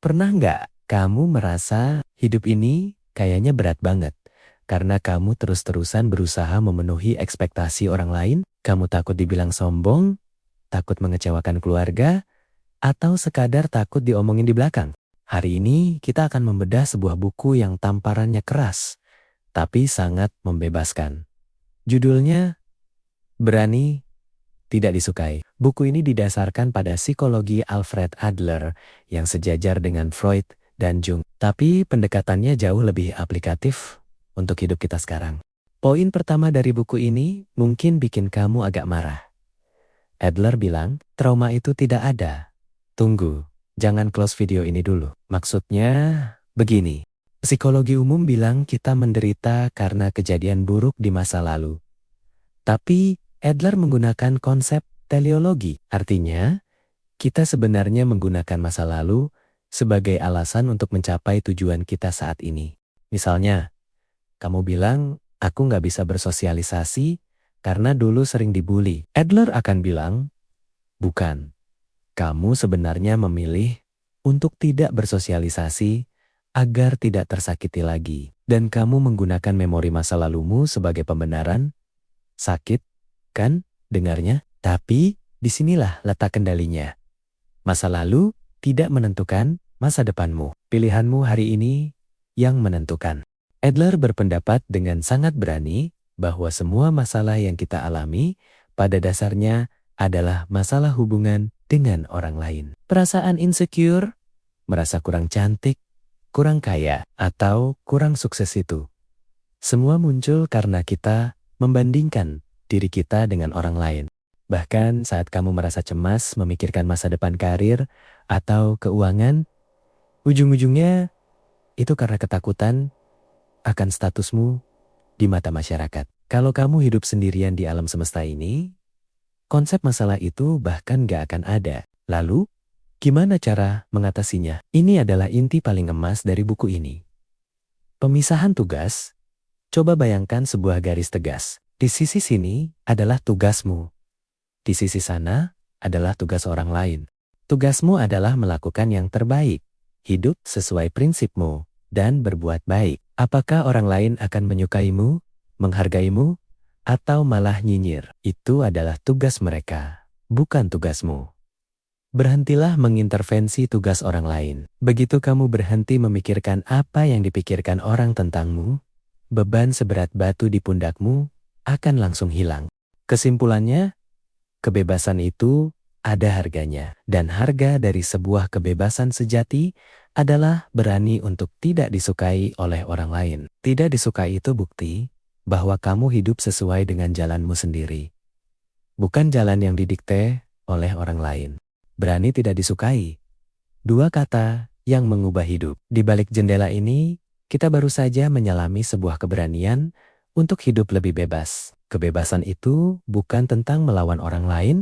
Pernah nggak kamu merasa hidup ini kayaknya berat banget? Karena kamu terus-terusan berusaha memenuhi ekspektasi orang lain, kamu takut dibilang sombong, takut mengecewakan keluarga, atau sekadar takut diomongin di belakang. Hari ini kita akan membedah sebuah buku yang tamparannya keras, tapi sangat membebaskan. Judulnya, Berani Tidak Disukai. Buku ini didasarkan pada psikologi Alfred Adler yang sejajar dengan Freud dan Jung. Tapi pendekatannya jauh lebih aplikatif untuk hidup kita sekarang. Poin pertama dari buku ini mungkin bikin kamu agak marah. Adler bilang, trauma itu tidak ada. Tunggu, jangan close video ini dulu. Maksudnya begini. Psikologi umum bilang kita menderita karena kejadian buruk di masa lalu. Tapi Adler menggunakan konsep teleologi. Artinya, kita sebenarnya menggunakan masa lalu sebagai alasan untuk mencapai tujuan kita saat ini. Misalnya, kamu bilang, aku nggak bisa bersosialisasi karena dulu sering dibully. Adler akan bilang, bukan. Kamu sebenarnya memilih untuk tidak bersosialisasi agar tidak tersakiti lagi. Dan kamu menggunakan memori masa lalumu sebagai pembenaran. Sakit, kan, dengarnya? Tapi, disinilah letak kendalinya. Masa lalu tidak menentukan masa depanmu. Pilihanmu hari ini yang menentukan. Adler berpendapat dengan sangat berani bahwa semua masalah yang kita alami pada dasarnya adalah masalah hubungan dengan orang lain. Perasaan insecure, merasa kurang cantik, kurang kaya, atau kurang sukses itu. Semua muncul karena kita membandingkan diri kita dengan orang lain. Bahkan saat kamu merasa cemas memikirkan masa depan karir atau keuangan, ujung-ujungnya itu karena ketakutan akan statusmu di mata masyarakat. Kalau kamu hidup sendirian di alam semesta ini, konsep masalah itu bahkan gak akan ada. Lalu, gimana cara mengatasinya? Ini adalah inti paling emas dari buku ini. Pemisahan tugas. Coba bayangkan sebuah garis tegas. Di sisi sini adalah tugasmu. Di sisi sana adalah tugas orang lain. Tugasmu adalah melakukan yang terbaik, hidup sesuai prinsipmu, dan berbuat baik. Apakah orang lain akan menyukaimu, menghargaimu, atau malah nyinyir? Itu adalah tugas mereka, bukan tugasmu. Berhentilah mengintervensi tugas orang lain. Begitu kamu berhenti memikirkan apa yang dipikirkan orang tentangmu, beban seberat batu di pundakmu akan langsung hilang. Kesimpulannya, kebebasan itu ada harganya. Dan harga dari sebuah kebebasan sejati adalah berani untuk tidak disukai oleh orang lain. Tidak disukai itu bukti bahwa kamu hidup sesuai dengan jalanmu sendiri. Bukan jalan yang didikte oleh orang lain. Berani tidak disukai. Dua kata yang mengubah hidup. Di balik jendela ini, kita baru saja menyelami sebuah keberanian untuk hidup lebih bebas. Kebebasan itu bukan tentang melawan orang lain,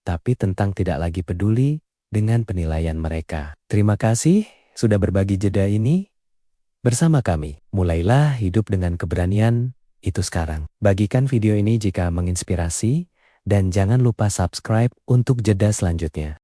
tapi tentang tidak lagi peduli dengan penilaian mereka. Terima kasih sudah berbagi jeda ini bersama kami. Mulailah hidup dengan keberanian itu sekarang. Bagikan video ini jika menginspirasi, dan jangan lupa subscribe untuk jeda selanjutnya.